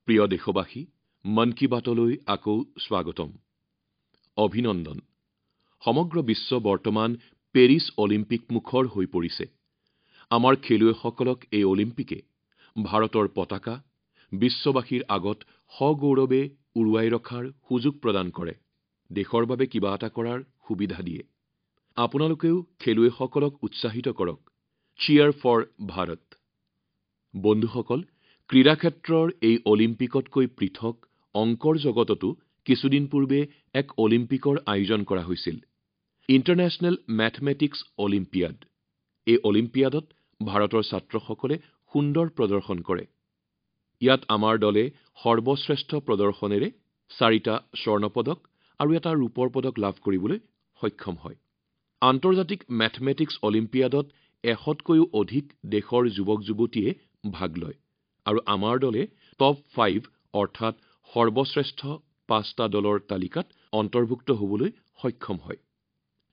প্ৰিয় দেশবাসী, মন কী বাতলৈ আকৌ স্বাগতম। অভিনন্দন। সমগ্ৰ বিশ্ব বৰ্তমান পেৰিছ অলিম্পিক মুখৰ হৈ পৰিছে। আমাৰ খেলুৱৈসকলক এই অলিম্পিকে ভাৰতৰ পতাকা বিশ্ববাসীৰ আগত সগৌৰৱে উৰুৱাই ৰখাৰ সুযোগ প্ৰদান কৰে, দেশৰ বাবে কিবা এটা কৰাৰ সুবিধা দিয়ে। আপোনালোকেও খেলুৱৈসকলক উৎসাহিত কৰক। Cheer for Bharat. বন্ধুসকল, ক্ৰীড়া ক্ষেত্ৰৰ এই অলিম্পিকতকৈ পৃথক অংকৰ জগততো কিছুদিন পূৰ্বে এক অলিম্পিকৰ আয়োজন কৰা হৈছিল, ইণ্টাৰনেশ্যনেল মেথমেটিক্স অলিম্পিয়াড। এই অলিম্পিয়াডত ভাৰতৰ ছাত্ৰসকলে সুন্দৰ প্ৰদৰ্শন কৰে। ইয়াত আমাৰ দলে সৰ্বশ্ৰেষ্ঠ প্ৰদৰ্শনেৰে 4টা স্বৰ্ণ পদক আৰু এটা ৰূপৰ পদক লাভ কৰিবলৈ সক্ষম হয়। আন্তৰ্জাতিক মেথমেটিক্স অলিম্পিয়াডত 100তকৈও অধিক দেশৰ যুৱক-যুৱতীয়ে ভাগ লয় আৰু আমাৰ দলে টপ 5 অৰ্থাৎ সৰ্বশ্ৰেষ্ঠ 5টা দলৰ তালিকাত অন্তৰ্ভুক্ত হ'বলৈ সক্ষম হয়।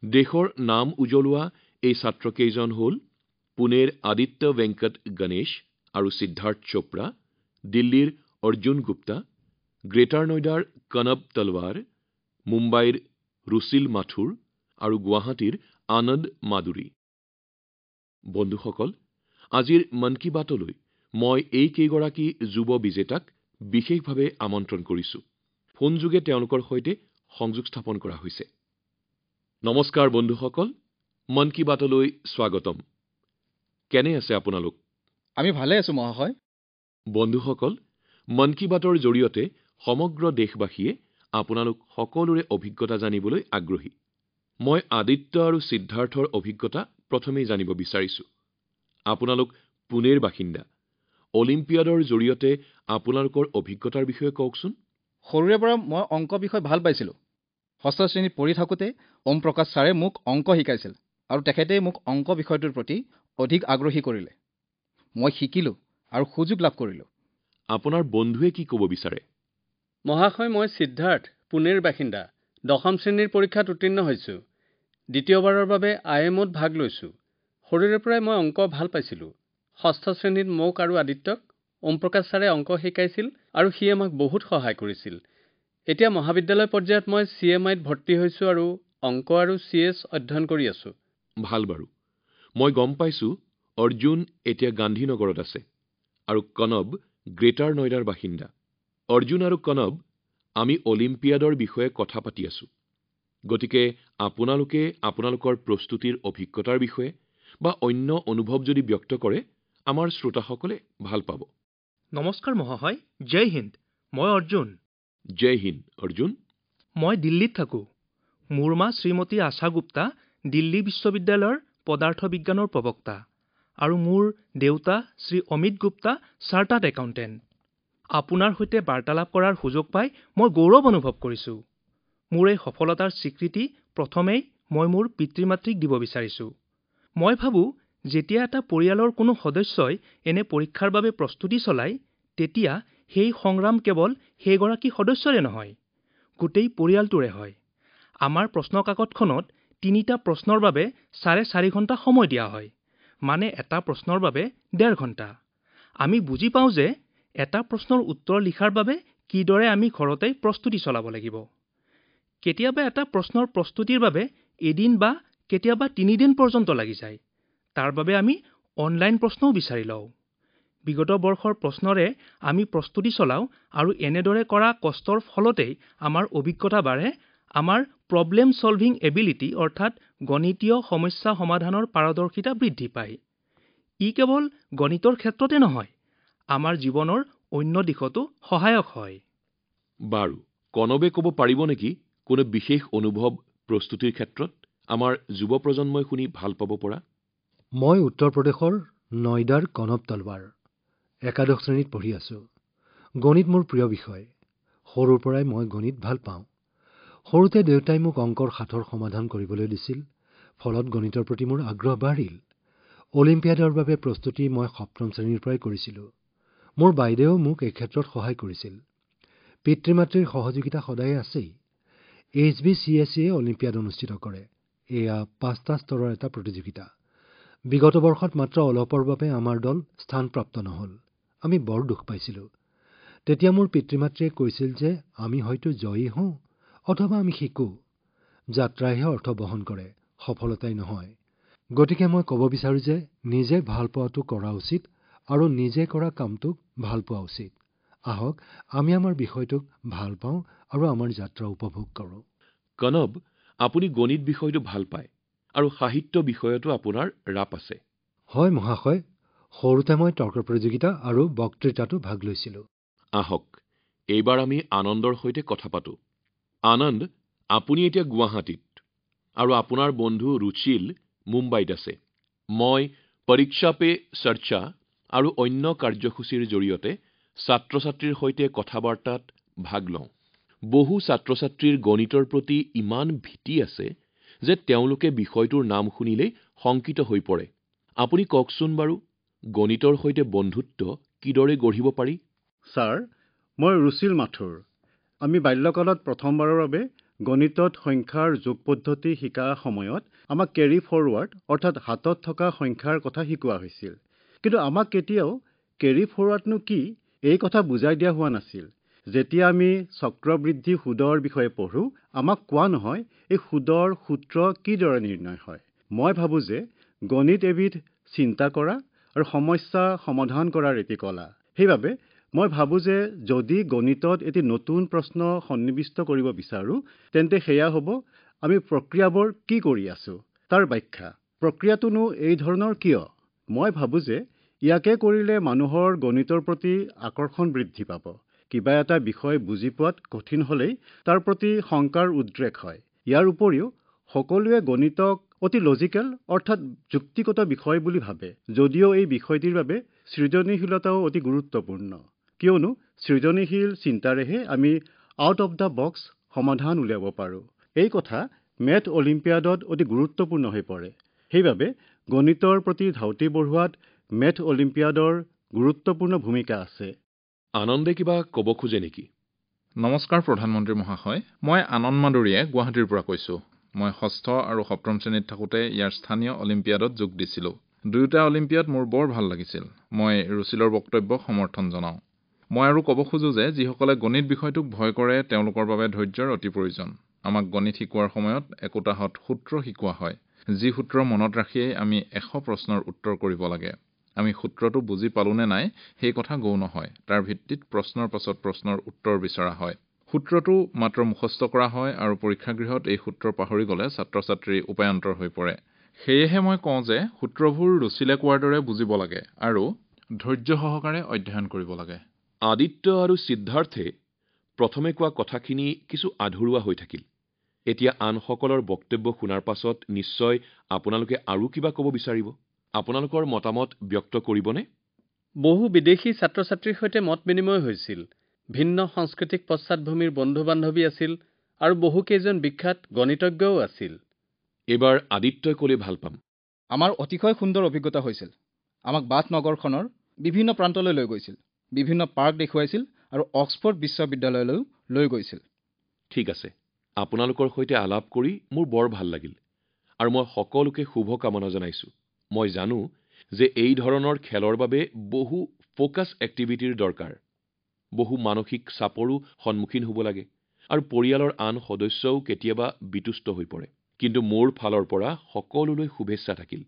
দেশৰ নাম উজ্বলোৱা এই ছাত্ৰকেইজন হ'ল পুনেৰ আদিত্য ভেংকট গণেশ আৰু সিদ্ধাৰ্থ চোপ্ৰা, দিল্লীৰ অৰ্জুন গুপ্তা, গ্ৰেটাৰ নয়ডাৰ কনব তলৱাৰ, মুম্বাইৰ ৰুচিল মাথুৰ আৰু গুৱাহাটীৰ আনন্দ মাদুৰী। বন্ধুসকল, আজিৰ মন কী বাতলৈ মই এই কেইগৰাকী যুৱ বিজেতাক বিশেষভাৱে আমন্ত্ৰণ কৰিছো। ফোনযোগে তেওঁলোকৰ সৈতে সংযোগ স্থাপন কৰা হৈছে। নমস্কাৰ বন্ধুসকল, মন কী বাতলৈ স্বাগতম। কেনে আছে আপোনালোক? আমি ভালে আছো মহাশয়। বন্ধুসকল, মন কী বাতৰ জৰিয়তে সমগ্ৰ দেশবাসীয়ে আপোনালোক সকলোৰে অভিজ্ঞতা জানিবলৈ আগ্ৰহী। মই আদিত্য আৰু সিদ্ধাৰ্থৰ অভিজ্ঞতা প্ৰথমেই জানিব বিচাৰিছো। আপোনালোক পুনেৰ বাসিন্দা। অলিম্পিয়াডৰ জৰিয়তে আপোনালোকৰ অভিজ্ঞতাৰ বিষয়ে কওকচোন। সৰুৰে পৰা মই অংক বিষয় ভাল পাইছিলো। ষষ্ঠ শ্ৰেণীত পঢ়ি থাকোঁতে ওম প্ৰকাশ ছাৰে মোক অংক শিকাইছিল আৰু তেখেতে মোক অংক বিষয়টোৰ প্ৰতি অধিক আগ্ৰহী কৰিলে। মই শিকিলো আৰু সুযোগ লাভ কৰিলো। আপোনাৰ বন্ধুৱে কি ক'ব বিচাৰে? মহাশয়, মই সিদ্ধাৰ্থ, পুনেৰ বাসিন্দা। 10ম শ্ৰেণীৰ পৰীক্ষাত উত্তীৰ্ণ হৈছো। দ্বিতীয়বাৰৰ বাবে IIMত ভাগ লৈছো। সৰুৰে পৰাই মই অংক ভাল পাইছিলো। ষষ্ঠ শ্ৰেণীত মোক আৰু আদিত্যক ওম প্ৰকাশ ছাৰে অংক শিকাইছিল আৰু সি আমাক বহুত সহায় কৰিছিল। এতিয়া মহাবিদ্যালয় পৰ্যায়ত মই CMIত ভৰ্তি হৈছো আৰু অংক আৰু CS অধ্যয়ন কৰি আছো। ভাল বাৰু। মই গম পাইছো অৰ্জুন এতিয়া গান্ধীনগৰত আছে আৰু কনব গ্ৰেটাৰ নয়ডাৰ বাসিন্দা। অৰ্জুন আৰু কনব, আমি অলিম্পিয়াডৰ বিষয়ে কথা পাতি আছো। গতিকে আপোনালোকে আপোনালোকৰ প্ৰস্তুতিৰ অভিজ্ঞতাৰ বিষয়ে বা অন্য অনুভৱ যদি ব্যক্ত কৰে, আমাৰ শ্ৰোতাসকলে ভাল পাব। নমস্কাৰ মহাশয়, জয় হিন্দ। মই অৰ্জুন। জয় হিন্দ অৰ্জুন। মই দিল্লীত থাকোঁ। মোৰ মা শ্ৰীমতী আশা গুপ্তা দিল্লী বিশ্ববিদ্যালয়ৰ পদাৰ্থ বিজ্ঞানৰ প্ৰবক্তা আৰু মোৰ দেউতা শ্ৰী অমিত গুপ্তা চাৰ্টাৰ্ড একাউণ্টেণ্ট। আপোনাৰ সৈতে বাৰ্তালাপ কৰাৰ সুযোগ পাই মই গৌৰৱ অনুভৱ কৰিছোঁ। মোৰ এই সফলতাৰ স্বীকৃতি প্ৰথমেই মই মোৰ পিতৃ-মাতৃক দিব বিচাৰিছোঁ। মই ভাবোঁ যেতিয়া এটা পৰিয়ালৰ কোনো সদস্যই এনে পৰীক্ষাৰ বাবে প্ৰস্তুতি চলায়, তেতিয়া সেই সংগ্ৰাম কেৱল সেইগৰাকী সদস্যৰে নহয়, গোটেই পৰিয়ালটোৰে হয়। আমাৰ প্ৰশ্নকাকতখনত 3টা প্ৰশ্নৰ বাবে 4.5 ঘণ্টা সময় দিয়া হয়, মানে এটা প্ৰশ্নৰ বাবে 1.5 ঘণ্টা। আমি বুজি পাওঁ যে এটা প্ৰশ্নৰ উত্তৰ লিখাৰ বাবে কিদৰে আমি ঘৰতে প্ৰস্তুতি চলাব লাগিব। কেতিয়াবা এটা প্ৰশ্নৰ প্ৰস্তুতিৰ বাবে এদিন বা কেতিয়াবা 3 দিন পৰ্যন্ত লাগি যায়। তাৰ বাবে আমি অনলাইন প্ৰশ্নও বিচাৰি লওঁ। বিগত বৰ্ষৰ প্ৰশ্নৰে আমি প্ৰস্তুতি চলাওঁ আৰু এনেদৰে কৰা কষ্টৰ ফলতেই আমাৰ অভিজ্ঞতা বাঢ়ে, আমাৰ প্ৰব্লেম ছলভিং এবিলিটি অৰ্থাৎ গণিতীয় সমস্যা সমাধানৰ পাৰদৰ্শিতা বৃদ্ধি পায়। ই কেৱল গণিতৰ ক্ষেত্ৰতে নহয়, আমাৰ জীৱনৰ অন্য দিশতো সহায়ক হয়। বাৰু, কনবে ক'ব পাৰিব নেকি কোনো বিশেষ অনুভৱ প্ৰস্তুতিৰ ক্ষেত্ৰত? আমাৰ যুৱ প্ৰজন্মই শুনি ভাল পাব পৰা। মই উত্তৰ প্ৰদেশৰ নয়ডাৰ কনব তলৱাৰ। একাদশ শ্ৰেণীত পঢ়ি আছো। গণিত মোৰ প্ৰিয় বিষয়। সৰুৰ পৰাই মই গণিত ভাল পাওঁ। সৰুতে দেউতাই মোক অংকৰ সাঁথৰ সমাধান কৰিবলৈ দিছিল, ফলত গণিতৰ প্ৰতি মোৰ আগ্ৰহ বাঢ়িল। অলিম্পিয়াডৰ বাবে প্ৰস্তুতি মই 7ম শ্ৰেণীৰ পৰাই কৰিছিলো। মোৰ বাইদেৱেও মোক এই ক্ষেত্ৰত সহায় কৰিছিল। পিতৃ-মাতৃৰ সহযোগিতা সদায়ে আছেই। HBCSE অলিম্পিয়াড অনুষ্ঠিত কৰে। এয়া 5টা স্তৰৰ এটা প্ৰতিযোগিতা। বিগত বৰ্ষত মাত্ৰ অলপৰ বাবে আমাৰ দল স্থানপ্ৰাপ্ত নহল। আমি বৰ দুখ পাইছিলো। তেতিয়া মোৰ পিতৃ-মাতৃয়ে কৈছিল যে আমি হয়তো জয়ী হওঁ অথবা আমি শিকোঁ। যাত্ৰাইহে অৰ্থ বহন কৰে, সফলতাই নহয়। গতিকে মই ক'ব বিচাৰো যে নিজে ভাল পোৱাটো কৰা উচিত আৰু নিজে কৰা কামটোক ভাল পোৱা উচিত। আহক আমি আমাৰ বিষয়টোক ভাল পাওঁ আৰু আমাৰ যাত্ৰা উপভোগ কৰোঁ। কনব, আপুনি গণিত বিষয়টো ভাল পায় আৰু সাহিত্য বিষয়তো আপোনাৰ ৰাপ আছে। হয় মহাশয়, সৰুতে মই তৰ্ক প্ৰতিযোগিতা আৰু বক্তৃতাতো ভাগ লৈছিলো। আহক এইবাৰ আমি আনন্দৰ সৈতে কথা পাতো। আনন্দ, আপুনি এতিয়া গুৱাহাটীত আৰু আপোনাৰ বন্ধু ৰুচিল মুম্বাইত আছে। মই পৰীক্ষা পে চৰ্চা আৰু অন্য কাৰ্যসূচীৰ জৰিয়তে ছাত্ৰ-ছাত্ৰীৰ সৈতে কথা-বাৰ্তাত ভাগ লওঁ। বহু ছাত্ৰ-ছাত্ৰীৰ গণিতৰ প্ৰতি ইমান ভীতি আছে যে তেওঁলোকে বিষয়টোৰ নাম শুনিলেই শংকিত হৈ পৰে। আপুনি কওকচোন বাৰু, গণিতৰ সৈতে বন্ধুত্ব কিদৰে গঢ়িব পাৰি? ছাৰ, মই ৰুচিল মাথুৰ। আমি বাল্যকালত প্ৰথমবাৰৰ বাবে গণিতত সংখ্যাৰ যোগ পদ্ধতি শিকাৰ সময়ত আমাক কেৰি ফৰৱাৰ্ড অৰ্থাৎ হাতত থকা সংখ্যাৰ কথা শিকোৱা হৈছিল। কিন্তু আমাক কেতিয়াও কেৰি ফৰৱাৰ্ডনো কি এই কথা বুজাই দিয়া হোৱা নাছিল। যেতিয়া আমি চক্ৰবৃদ্ধি সুদৰ বিষয়ে পঢ়োঁ, আমাক কোৱা নহয় এই সুদৰ সূত্ৰ কিদৰে নিৰ্ণয় হয়। মই ভাবোঁ যে গণিত এবিধ চিন্তা কৰা আৰু সমস্যা সমাধান কৰাৰ এটি কলা। সেইবাবে মই ভাবোঁ যে যদি গণিতত এটি নতুন প্ৰশ্ন সন্নিৱিষ্ট কৰিব বিচাৰোঁ, তেন্তে সেয়া হ'ব আমি প্ৰক্ৰিয়াবোৰ কি কৰি আছোঁ তাৰ ব্যাখ্যা। প্ৰক্ৰিয়াটোনো এই ধৰণৰ কিয়? মই ভাবোঁ যে ইয়াকে কৰিলে মানুহৰ গণিতৰ প্ৰতি আকৰ্ষণ বৃদ্ধি পাব। কিবা এটা বিষয় বুজি পোৱাত কঠিন হ'লেই তাৰ প্ৰতি শংকাৰ উদ্ৰেক হয়। ইয়াৰ উপৰিও সকলোৱে গণিতক অতি লজিকেল অৰ্থাৎ যুক্তিগত বিষয় বুলি ভাবে, যদিও এই বিষয়টিৰ বাবে সৃজনীশীলতাও অতি গুৰুত্বপূৰ্ণ। কিয়নো সৃজনীশীল চিন্তাৰেহে আমি আউট অফ দ্য বক্স সমাধান উলিয়াব পাৰোঁ। এই কথা মেথ অলিম্পিয়াডত অতি গুৰুত্বপূৰ্ণ হৈ পৰে। সেইবাবে গণিতৰ প্ৰতি ধাউতি বঢ়োৱাত মেথ অলিম্পিয়াডৰ গুৰুত্বপূৰ্ণ ভূমিকা আছে। আনন্দে কিবা ক'ব খোজে নেকি? নমস্কাৰ প্ৰধানমন্ত্ৰী মহাশয়, মই আনন্দ মাদুৰীয়ে গুৱাহাটীৰ পৰা কৈছোঁ। মই ষষ্ঠ আৰু সপ্তম শ্ৰেণীত থাকোঁতে ইয়াৰ স্থানীয় অলিম্পিয়াডত যোগ দিছিলোঁ। দুয়োটা অলিম্পিয়াড মোৰ বৰ ভাল লাগিছিল। মই ৰুচিলৰ বক্তব্যক সমৰ্থন জনাওঁ। মই আৰু ক'ব খোজো যে যিসকলে গণিত বিষয়টোক ভয় কৰে তেওঁলোকৰ বাবে ধৈৰ্যৰ অতি প্ৰয়োজন। আমাক গণিত শিকোৱাৰ সময়ত একোটাহত সূত্ৰ শিকোৱা হয়, যি সূত্ৰ মনত ৰাখিয়েই আমি 100 প্ৰশ্নৰ উত্তৰ কৰিব লাগে। আমি সূত্ৰটো বুজি পালো নে নাই সেই কথা গৌণ হয়। তাৰ ভিত্তিত প্ৰশ্নৰ পাছত প্ৰশ্নৰ উত্তৰ বিচৰা হয়। সূত্ৰটো মাত্ৰ মুখস্থ কৰা হয় আৰু পৰীক্ষাগৃহত এই সূত্ৰ পাহৰি গ'লে ছাত্ৰ-ছাত্ৰী উপায়ন্তৰ হৈ পৰে। সেয়েহে মই কওঁ যে সূত্ৰবোৰ ৰুচিলে কোৱাৰ দৰে বুজিব লাগে আৰু ধৈৰ্য সহকাৰে অধ্যয়ন কৰিব লাগে। আদিত্য আৰু সিদ্ধাৰ্থে প্ৰথমে কোৱা কথাখিনি কিছু আধৰুৱা হৈ থাকিল। এতিয়া আনসকলৰ বক্তব্য শুনাৰ পাছত নিশ্চয় আপোনালোকে আৰু কিবা ক'ব বিচাৰিব। আপোনালোকৰ মতামত ব্যক্ত কৰিবনে? বহু বিদেশী ছাত্ৰ-ছাত্ৰীৰ সৈতে মত বিনিময় হৈছিল। ভিন্ন সাংস্কৃতিক পশ্চাদভূমিৰ বন্ধু-বান্ধৱী আছিল আৰু বহুকেইজন বিখ্যাত গণিতজ্ঞও আছিল। এইবাৰ আদিত্যই ক'লে ভাল পাম। আমাৰ অতিশয় সুন্দৰ অভিজ্ঞতা হৈছিল। আমাক বাথ নগৰখনৰ বিভিন্ন প্ৰান্তলৈ লৈ গৈছিল, বিভিন্ন পাৰ্ক দেখুৱাইছিল আৰু অক্সফৰ্ড বিশ্ববিদ্যালয়লৈও লৈ গৈছিল। ঠিক আছে, আপোনালোকৰ সৈতে আলাপ কৰি মোৰ বৰ ভাল লাগিল আৰু মই সকলোকে শুভকামনা জনাইছোঁ। মই জানো যে এই ধৰণৰ খেলৰ বাবে বহু ফ'কাছ এক্টিভিটিৰ দৰকাৰ, বহু মানসিক চাপৰো সন্মুখীন হ'ব লাগে আৰু পৰিয়ালৰ আন সদস্যও কেতিয়াবা বিতুষ্ট হৈ পৰে। কিন্তু মোৰ ফালৰ পৰা সকলোলৈ শুভেচ্ছা থাকিল।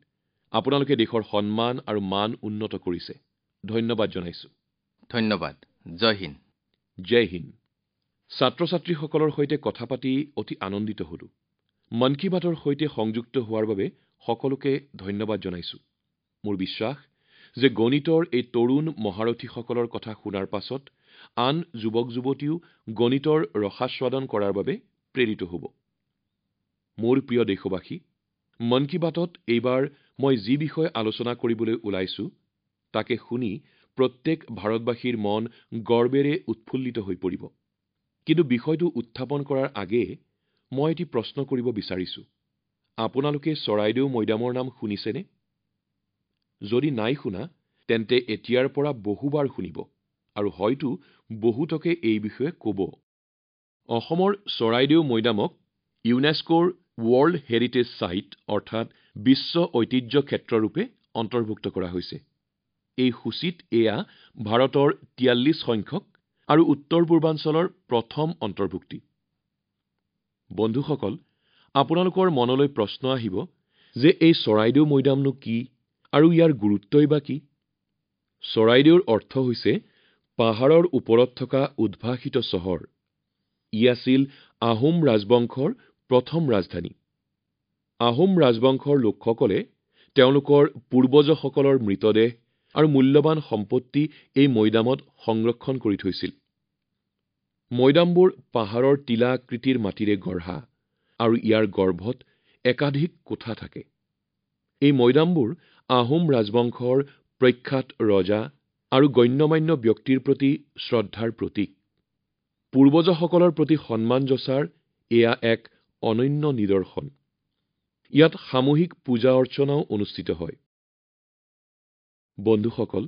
আপোনালোকে দেশৰ সন্মান আৰু মান উন্নত কৰিছে। ধন্যবাদ জনাইছোঁ। ধন্যবাদ। জয় হিন্দ। জয় হিন্দ। ছাত্ৰ-ছাত্ৰীসকলৰ সৈতে কথা পাতি অতি আনন্দিত হ'লোঁ। মন কী বাতৰ সৈতে সংযুক্ত হোৱাৰ বাবে সকলোকে ধন্যবাদ জনাইছোঁ। মোৰ বিশ্বাস যে গণিতৰ এই তৰুণ মহাৰথীসকলৰ কথা শুনাৰ পাছত আন যুৱক-যুৱতীও গণিতৰ ৰসাস্বাদন কৰাৰ বাবে প্ৰেৰিত হ'ব। মোৰ প্ৰিয় দেশবাসী, মন কী বাতত এইবাৰ মই যি বিষয়ে আলোচনা কৰিবলৈ ওলাইছো তাকে শুনি প্ৰত্যেক ভাৰতবাসীৰ মন গৰ্বেৰে উৎফুল্লিত হৈ পৰিব। কিন্তু বিষয়টো উত্থাপন কৰাৰ আগেয়ে মই এটি প্ৰশ্ন কৰিব বিচাৰিছোঁ। আপোনালোকে চৰাইদেউ মৈদামৰ নাম শুনিছেনে? যদি নাই শুনা, তেন্তে এতিয়াৰ পৰা বহুবাৰ শুনিব আৰু হয়তো বহুতকে এই বিষয়ে ক'ব। অসমৰ চৰাইদেউ মৈদামক ইউনেস্কোৰ ৱৰ্ল্ড হেৰিটেজ চাইট অৰ্থাৎ বিশ্ব ঐতিহ্য ক্ষেত্ৰৰূপে অন্তৰ্ভুক্ত কৰা হৈছে। এই সূচীত এয়া ভাৰতৰ 43 সংখ্যক আৰু উত্তৰ পূৰ্বাঞ্চলৰ প্ৰথম অন্তৰ্ভুক্তি। বন্ধুসকল, আপোনালোকৰ মনলৈ প্ৰশ্ন আহিব যে এই চৰাইদেউ মৈদামনো কি আৰু ইয়াৰ গুৰুত্বই বা কি? চৰাইদেউৰ অৰ্থ হৈছে পাহাৰৰ ওপৰত থকা উদ্ভাসিত চহৰ। ই আছিল আহোম ৰাজবংশৰ প্ৰথম ৰাজধানী। আহোম ৰাজবংশৰ লোকসকলে তেওঁলোকৰ পূৰ্বজসকলৰ মৃতদেহ আৰু মূল্যৱান সম্পত্তি এই মৈদামত সংৰক্ষণ কৰি থৈছিল। মৈদামবোৰ পাহাৰৰ টিলাকৃতিৰ মাটিৰে গঢ়া আৰু ইয়াৰ গৰ্ভত একাধিক কোঠা থাকে। এই মৈদামবোৰ আহোম ৰাজবংশৰ প্ৰখ্যাত ৰজা আৰু গণ্যমান্য ব্যক্তিৰ প্ৰতি শ্ৰদ্ধাৰ প্ৰতীক। পূৰ্বজসকলৰ প্ৰতি সন্মান যচাৰ এয়া এক অনন্য নিদৰ্শন। ইয়াত সামূহিক পূজা অৰ্চনাও অনুষ্ঠিত হয়। বন্ধুসকল,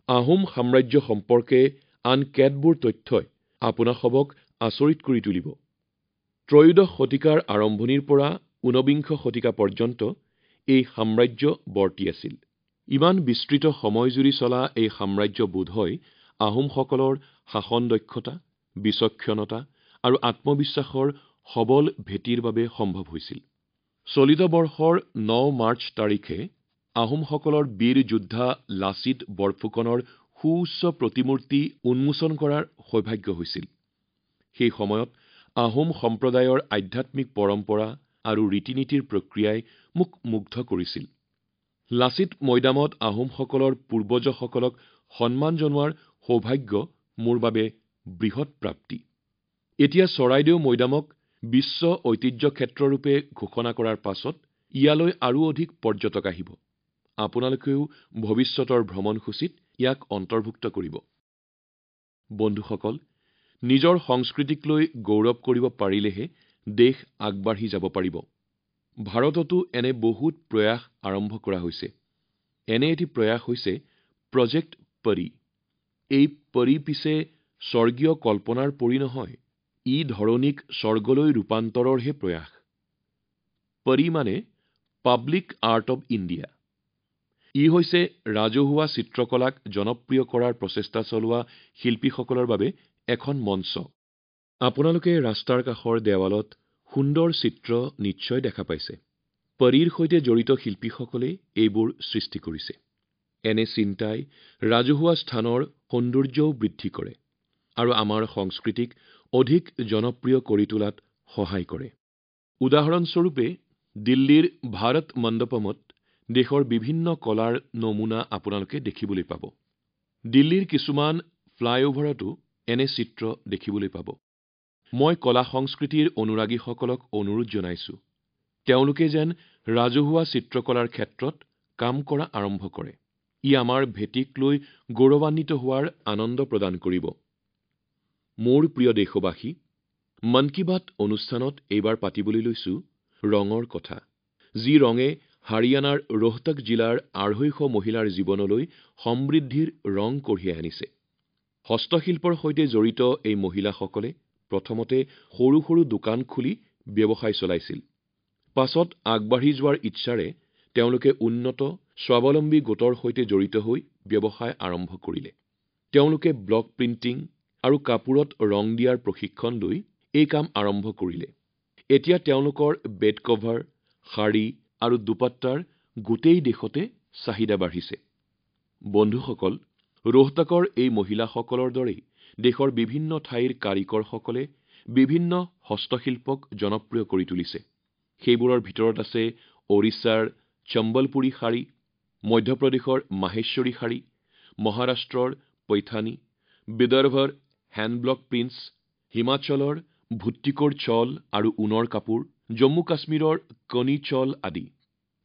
আহোম সাম্ৰাজ্য সম্পৰ্কে আন কেতবোৰ তথ্যই আপোনাসৱক আচৰিত কৰি তুলিব। ত্ৰয়োদশ শতিকাৰ আৰম্ভণিৰ পৰা ঊনবিংশ শতিকা পৰ্যন্ত এই সাম্ৰাজ্য বৰ্তি আছিল। ইমান বিস্তৃত সময় জুৰি চলা এই সাম্ৰাজ্য বোধহয় আহোমসকলৰ শাসন দক্ষতা, বিচক্ষণতা আৰু আত্মবিশ্বাসৰ সবল ভেটিৰ বাবে সম্ভৱ হৈছিল। চলিত বৰ্ষৰ ৯ মাৰ্চ তাৰিখে আহোমসকলৰ বীৰ যোদ্ধা লাচিত বৰফুকনৰ সুউচ্চ প্ৰতিমূৰ্তি উন্মোচন কৰাৰ সৌভাগ্য হৈছিল। সেই সময়ত আহোম সম্প্ৰদায়ৰ আধ্যাত্মিক পৰম্পৰা আৰু ৰীতি-নীতিৰ প্ৰক্ৰিয়াই মোক মুগ্ধ কৰিছিল। লাচিত মৈদামত আহোমসকলৰ পূৰ্বজসকলক সন্মান জনোৱাৰ সৌভাগ্য মোৰ বাবে বৃহৎ প্ৰাপ্তি। এতিয়া চৰাইদেউ মৈদামক বিশ্ব ঐতিহ্য ক্ষেত্ৰৰূপে ঘোষণা কৰাৰ পাছত ইয়ালৈ আৰু অধিক পৰ্যটক আহিব। আপোনালোকেও ভৱিষ্যতৰ ভ্ৰমণসূচীত ইয়াক অন্তৰ্ভুক্ত কৰিব। বন্ধুসকল, নিজৰ সংস্কৃতিক লৈ গৌৰৱ কৰিব পাৰিলেহে দেশ আগবাঢ়ি যাব পাৰিব। ভাৰততো এনে বহুত প্ৰয়াস আৰম্ভ কৰা হৈছে। এনে এটি প্ৰয়াস হৈছে প্ৰজেক্ট পৰী। এই পৰী পিছে স্বৰ্গীয় কল্পনাৰ পৰী নহয়, ই ধৰণীক স্বৰ্গলৈ ৰূপান্তৰৰহে প্ৰয়াস। পৰী মানে পাব্লিক আৰ্ট অৱ ইণ্ডিয়া। ই হৈছে ৰাজহুৱা চিত্ৰকলাক জনপ্ৰিয় কৰাৰ প্ৰচেষ্টা চলোৱা শিল্পীসকলৰ বাবে এখন মঞ্চ। আপোনালোকে ৰাস্তাৰ কাষৰ দেৱালত সুন্দৰ চিত্ৰ নিশ্চয় দেখা পাইছে। পৰীৰ সৈতে জড়িত শিল্পীসকলে এইবোৰ সৃষ্টি কৰিছে। এনে চিন্তাই ৰাজহুৱা স্থানৰ সৌন্দৰ্যও বৃদ্ধি কৰে আৰু আমাৰ সংস্কৃতিক অধিক জনপ্ৰিয় কৰি তোলাত সহায় কৰে। উদাহৰণস্বৰূপে, দিল্লীৰ ভাৰত মণ্ডপমত দেশৰ বিভিন্ন কলাৰ নমুনা আপোনালোকে দেখিবলৈ পাব। দিল্লীৰ কিছুমান ফ্লাইঅভাৰতো এনে চিত্ৰ দেখিবলৈ পাব। মই কলা সংস্কৃতিৰ অনুৰাগীসকলক অনুৰোধ জনাইছো, তেওঁলোকে যেন ৰাজহুৱা চিত্ৰকলাৰ ক্ষেত্ৰত কাম কৰা আৰম্ভ কৰে। ই আমাৰ ভেটিক লৈ গৌৰৱান্বিত হোৱাৰ আনন্দ প্ৰদান কৰিব। মোৰ প্ৰিয় দেশবাসী, মন কী বাত অনুষ্ঠানত এইবাৰ পাতিবলৈ লৈছো ৰঙৰ কথা, যি ৰঙে হাৰিয়ানাৰ ৰোহটক জিলাৰ ২৫০ মহিলাৰ জীৱনলৈ সমৃদ্ধিৰ ৰং কঢ়িয়াই আনিছে। হস্তশিল্পৰ সৈতে জড়িত এই মহিলাসকলে প্ৰথমতে সৰু সৰু দোকান খুলি ব্যৱসায় চলাইছিল। পাছত আগবাঢ়ি যোৱাৰ ইচ্ছাৰে তেওঁলোকে উন্নত স্বাৱলম্বী গোটৰ সৈতে জড়িত হৈ ব্যৱসায় আৰম্ভ কৰিলে। তেওঁলোকে ব্লক প্ৰিণ্টিং আৰু কাপোৰত ৰং দিয়াৰ প্ৰশিক্ষণ লৈ এই কাম আৰম্ভ কৰিলে। এতিয়া তেওঁলোকৰ বেড কভাৰ, শাৰী আৰু দুপাট্টাৰ গোটেই দেশতে চাহিদা বাঢ়িছে। বন্ধুসকল, ৰোহটকৰ এই মহিলাসকলৰ দৰেই দেশৰ বিভিন্ন ঠাইৰ কাৰিকৰসকলে বিভিন্ন হস্তশিল্পক জনপ্ৰিয় কৰি তুলিছে। সেইবোৰৰ ভিতৰত আছে ওড়িশাৰ চম্বলপুৰী শাৰী, মধ্যপ্ৰদেশৰ মাহেশ্বৰী শাৰী, মহাৰাষ্ট্ৰৰ পৈথানী, বিদৰ্ভৰ হেণ্ডব্লক প্ৰিণ্টছ, হিমাচলৰ ভুট্টিকোৰ চল আৰু ঊণৰ কাপোৰ, জম্মু কাশ্মীৰৰ কনি চল আদি।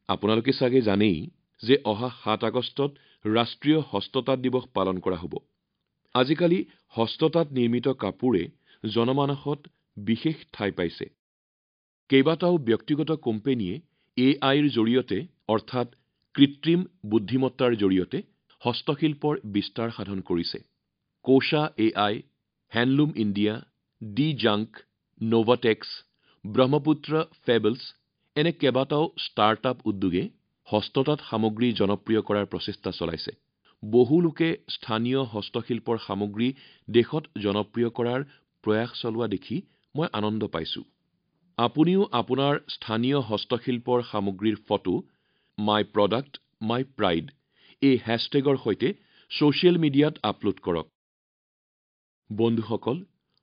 আপোনালোকে চাগে জানেই যে অহা ৭ আগষ্টত ৰাষ্ট্ৰীয় হস্ততাঁত দিৱস পালন কৰা হ'ব। আজিকালি হস্ততাঁত নিৰ্মিত কাপোৰে জনমানসত বিশেষ ঠাই পাইছে। কেইবাটাও ব্যক্তিগত কোম্পানীয়ে AIৰ জৰিয়তে অৰ্থাৎ কৃত্ৰিম বুদ্ধিমত্তাৰ জৰিয়তে হস্তশিল্পৰ বিস্তাৰ সাধন কৰিছে। কোষা AI, হেণ্ডলুম ইণ্ডিয়া, ডি জাংক, নোভাটেক্স, ব্ৰহ্মপুত্ৰ ফেবলছ এনে কেইবাটাও ষ্টাৰ্টআপ উদ্যোগে হস্ততাঁত সামগ্ৰী জনপ্ৰিয় কৰাৰ প্ৰচেষ্টা চলাইছে। বহু লোকে স্থানীয় হস্তশিল্পৰ সামগ্ৰী দেশত জনপ্ৰিয় কৰাৰ প্ৰয়াস চলোৱা দেখি মই আনন্দ পাইছোঁ। আপুনিও আপোনাৰ স্থানীয় হস্তশিল্পৰ সামগ্ৰীৰ photo my product my pride এই হেশ্বটেগৰ সৈতে ছ'চিয়েল মিডিয়াত আপলোড কৰক। বন্ধুসকল,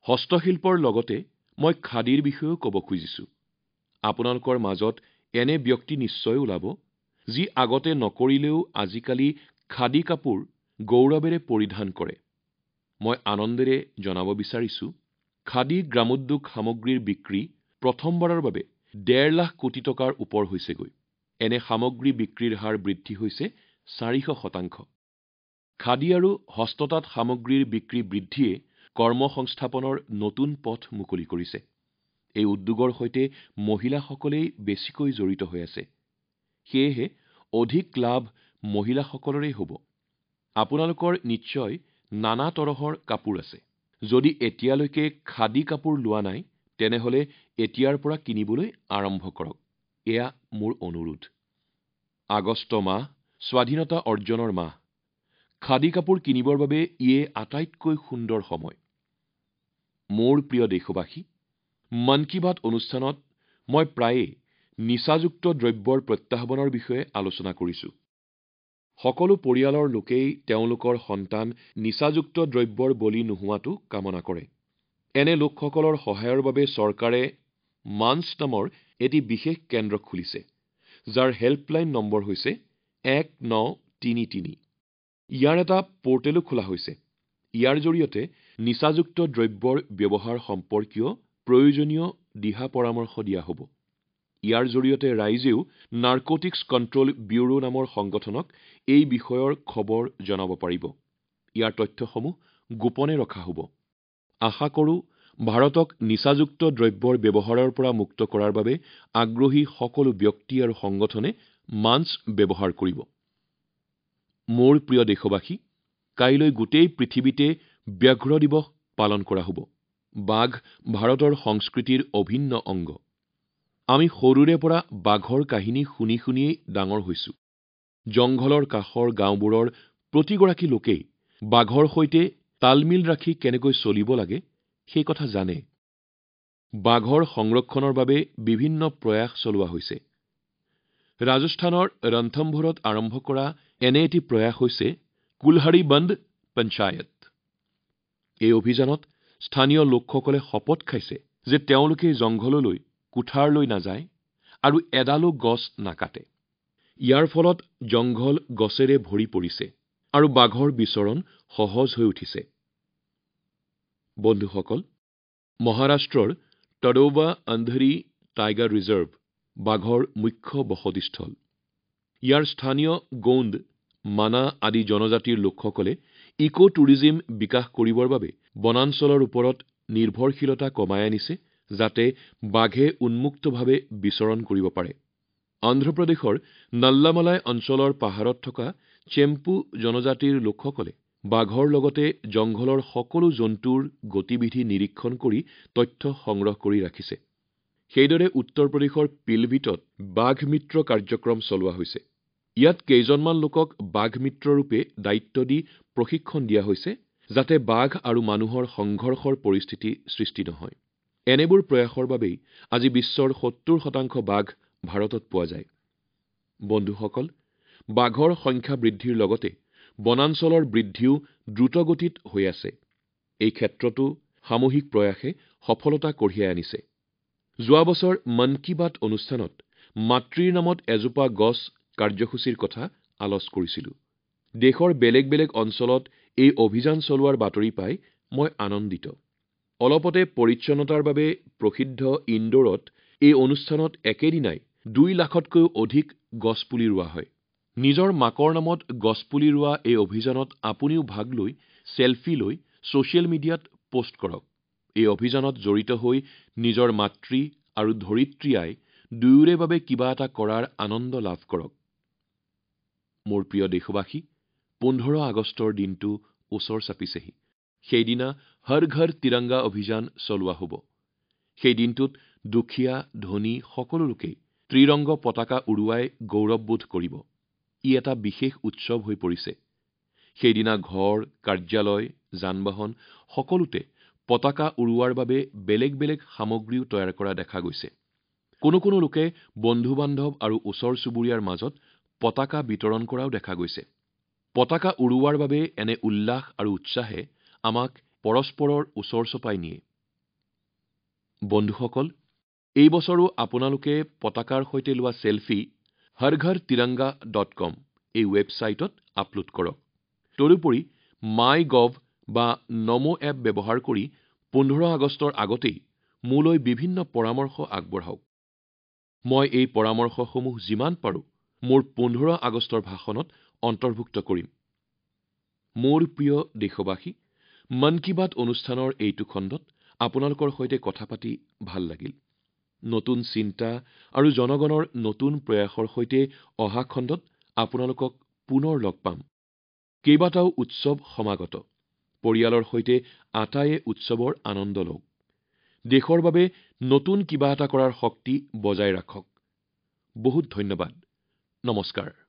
হস্তশিল্পৰ লগতে মই খাদীৰ বিষয়েও ক'ব খুজিছোঁ। আপোনালোকৰ মাজত এনে ব্যক্তি নিশ্চয় ওলাব যি আগতে নকৰিলেও আজিকালি খাদী কাপোৰ গৌৰৱেৰে পৰিধান কৰে। মই আনন্দেৰে জনাব বিচাৰিছোঁ, খাদী গ্ৰামোদ্যোগ সামগ্ৰীৰ বিক্ৰী প্ৰথমবাৰৰ বাবে ১.৫ লাখ কোটি টকাৰ ওপৰ হৈছেগৈ। এনে সামগ্ৰী বিক্ৰীৰ হাৰ বৃদ্ধি হৈছে ৪০০%। খাদী আৰু হস্ততাঁত সামগ্ৰীৰ বিক্ৰী বৃদ্ধিয়ে কৰ্মসংস্থাপনৰ নতুন পথ মুকলি কৰিছে। এই উদ্যোগৰ সৈতে মহিলাসকলেই বেছিকৈ জড়িত হৈ আছে। সেয়েহে অধিক লাভ মহিলাসকলৰেই হ'ব। আপোনালোকৰ নিশ্চয় নানা তৰহৰ কাপোৰ আছে। যদি এতিয়ালৈকে খাদী কাপোৰ লোৱা নাই তেনেহ'লে এতিয়াৰ পৰা কিনিবলৈ আৰম্ভ কৰক। এয়া মোৰ অনুৰোধ। আগষ্ট মাহ স্বাধীনতা অৰ্জনৰ মাহ। খাদী কাপোৰ কিনিবৰ বাবে ইয়ে আটাইতকৈ সুন্দৰ সময়। মোৰ প্ৰিয় দেশবাসী, মন কী বাত অনুষ্ঠানত মই প্ৰায়ে নিচাযুক্ত দ্ৰব্যৰ প্ৰত্যাহ্বানৰ বিষয়ে আলোচনা কৰিছোঁ। সকলো পৰিয়ালৰ লোকেই তেওঁলোকৰ সন্তান নিচাযুক্ত দ্ৰব্যৰ বলি নোহোৱাটো কামনা কৰে। এনে লোকসকলৰ সহায়ৰ বাবে চৰকাৰে মাঞ্চ নামৰ এটি বিশেষ কেন্দ্ৰ খুলিছে, যাৰ হেল্পলাইন নম্বৰ হৈছে 1933। ইয়াৰ এটা পৰ্টেলো খোলা হৈছে। ইয়াৰ জৰিয়তে নিচাযুক্ত দ্ৰব্যৰ ব্যৱহাৰ সম্পৰ্কীয় প্ৰয়োজনীয় দিহা পৰামৰ্শ দিয়া হ'ব। ইয়াৰ জৰিয়তে ৰাইজেও নাৰ্কোটিক্স কণ্ট্ৰল ব্যুৰো নামৰ সংগঠনক এই বিষয়ৰ খবৰ জনাব পাৰিব। ইয়াৰ তথ্যসমূহ গোপনে ৰখা হ'ব। আশা কৰোঁ ভাৰতক নিচাযুক্ত দ্ৰব্যৰ ব্যৱহাৰৰ পৰা মুক্ত কৰাৰ বাবে আগ্ৰহী সকলো ব্যক্তি আৰু সংগঠনে মাঞ্চ ব্যৱহাৰ কৰিব। মোৰ প্ৰিয় দেশবাসী, কাইলৈ গোটেই পৃথিৱীতে ব্যাঘ্ৰ দিৱস পালন কৰা হ'ব। বাঘ ভাৰতৰ সংস্কৃতিৰ অভিন্ন অংগ। আমি সৰুৰে পৰা বাঘৰ কাহিনী শুনি শুনিয়েই ডাঙৰ হৈছোঁ। জংঘলৰ কাষৰ গাঁওবোৰৰ প্ৰতিগৰাকী লোকেই বাঘৰ সৈতে তালমিল ৰাখি কেনেকৈ চলিব লাগে সেই কথা জানে। বাঘৰ সংৰক্ষণৰ বাবে বিভিন্ন প্ৰয়াস চলোৱা হৈছে। ৰাজস্থানৰ ৰনথম্ভোৰত আৰম্ভ কৰা এনে এটি প্ৰয়াস হৈছে কুলহাৰী বন্ধ পঞ্চায়ত। এই অভিযানত স্থানীয় লোকসকলে শপত খাইছে যে তেওঁলোকে জংঘললৈ কুঠাৰ লৈ নাযায় আৰু এডালো গছ নাকাটে। ইয়াৰ ফলত জংঘল গছেৰে ভৰি পৰিছে আৰু বাঘৰ বিচৰণ সহজ হৈ উঠিছে। বন্ধুসকল, মহাৰাষ্ট্ৰৰ তডোবা অন্ধেৰী টাইগাৰ ৰিজাৰ্ভ বাঘৰ মুখ্য বসতিস্থল। ইয়াৰ স্থানীয় গোণ্ড, মানা আদি জনজাতিৰ লোকসকলে ইকো টুৰিজিম বিকাশ কৰিবৰ বাবে বনাঞ্চলৰ ওপৰত নিৰ্ভৰশীলতা কমাই আনিছে, যাতে বাঘে উন্মুক্তভাৱে বিচৰণ কৰিব পাৰে। অন্ধ্ৰপ্ৰদেশৰ নল্লামালাই অঞ্চলৰ পাহাৰত থকা চেম্পু জনজাতিৰ লোকসকলে বাঘৰ লগতে জংঘলৰ সকলো জন্তুৰ গতিবিধি নিৰীক্ষণ কৰি তথ্য সংগ্ৰহ কৰি ৰাখিছে। সেইদৰে উত্তৰ প্ৰদেশৰ পিলভিটত বাঘ মিত্ৰ কাৰ্যক্ৰম চলোৱা হৈছে। ইয়াত কেইজনমান লোকক বাঘ মিত্ৰ ৰূপে দায়িত্ব দি প্ৰশিক্ষণ দিয়া হৈছে, যাতে বাঘ আৰু মানুহৰ সংঘৰ্ষৰ পৰিস্থিতি সৃষ্টি নহয়। এনেবোৰ প্ৰয়াসৰ বাবেই আজি বিশ্বৰ ৭০% বাঘ ভাৰতত পোৱা যায়। বন্ধুসকল, বাঘৰ সংখ্যা বৃদ্ধিৰ লগতে বনাঞ্চলৰ বৃদ্ধিও দ্ৰুতগতিত হৈ আছে। এই ক্ষেত্ৰতো সামূহিক প্ৰয়াসে সফলতা কঢ়িয়াই আনিছে। যোৱা বছৰ মন কী বাত অনুষ্ঠানত মাতৃৰ নামত এজোপা গছ কাৰ্যসূচীৰ কথা আলোচনা কৰিছিলোঁ। দেশৰ বেলেগ বেলেগ অঞ্চলত এই অভিযান চলোৱাৰ বাতৰি পাই মই আনন্দিত। অলপতে পৰিচ্ছন্নতাৰ বাবে প্ৰসিদ্ধ ইন্দোৰত এই অনুষ্ঠানত একেদিনাই ২ লাখতকৈও অধিক গছপুলি ৰোৱা হয়। নিজৰ মাকৰ নামত গছপুলি ৰোৱা এই অভিযানত আপুনিও ভাগ লৈ চেলফি লৈ ছ'চিয়েল মিডিয়াত পোষ্ট কৰক। এই অভিযানত জড়িত হৈ নিজৰ মাতৃ আৰু ধৰিত্ৰী আই দুয়োৰে বাবে কিবা এটা কৰাৰ আনন্দ লাভ কৰক। মোৰ প্ৰিয় দেশবাসী, ১৫ আগষ্টৰ দিনটো ওচৰ চাপিছেহি। সেইদিনা হৰ ঘৰ তিৰংগা অভিযান চলোৱা হ'ব। সেই দিনটোত দুখীয়া ধনী সকলো লোকেই ত্ৰিৰংগ পতাকা উৰুৱাই গৌৰৱবোধ কৰিব। ই এটা বিশেষ উৎসৱ হৈ পৰিছে। সেইদিনা ঘৰ, কাৰ্যালয়, যান-বাহন সকলোতে পতাকা উৰুৱাৰ বাবে বেলেগ বেলেগ সামগ্ৰীও তৈয়াৰ কৰা দেখা গৈছে। কোনো লোকে বন্ধু-বান্ধৱ আৰু ওচৰ চুবুৰীয়াৰ মাজত পতাকা বিতৰণ কৰাও দেখা গৈছে। পতাকা উৰুৱাৰ বাবে এনে উল্লাস আৰু উৎসাহে আমাক পৰস্পৰৰ ওচৰ চপাই নিয়ে। বন্ধুসকল, এই বছৰো আপোনালোকে পতাকাৰ সৈতে লোৱা চেলফি harghar-tiranga.com এই ৱেবছাইটত আপলোড কৰক। তদুপৰি মাইগভ বা নমো এপ ব্যৱহাৰ কৰি 15 আগষ্টৰ আগতেই মোলৈ বিভিন্ন পৰামৰ্শ আগবঢ়াওক। মই এই পৰামৰ্শসমূহ যিমান পাৰো মোৰ 15 আগষ্টৰ ভাষণত অন্তৰ্ভুক্ত কৰিম। মোৰ প্ৰিয় দেশবাসী, মন কী বাত অনুষ্ঠানৰ এইটো খণ্ডত আপোনালোকৰ সৈতে কথা পাতি ভাল লাগিল। নতুন চিন্তা আৰু জনগণৰ নতুন প্ৰয়াসৰ সৈতে অহা খণ্ডত আপোনালোকক পুনৰ লগ পাম। কেইবাটাও উৎসৱ সমাগত। পৰিয়ালৰ সৈতে আটাইয়ে উৎসৱৰ আনন্দ লওক। দেশৰ বাবে নতুন কিবা এটা কৰাৰ শক্তি বজাই ৰাখক। বহুত ধন্যবাদ। নমস্কাৰ।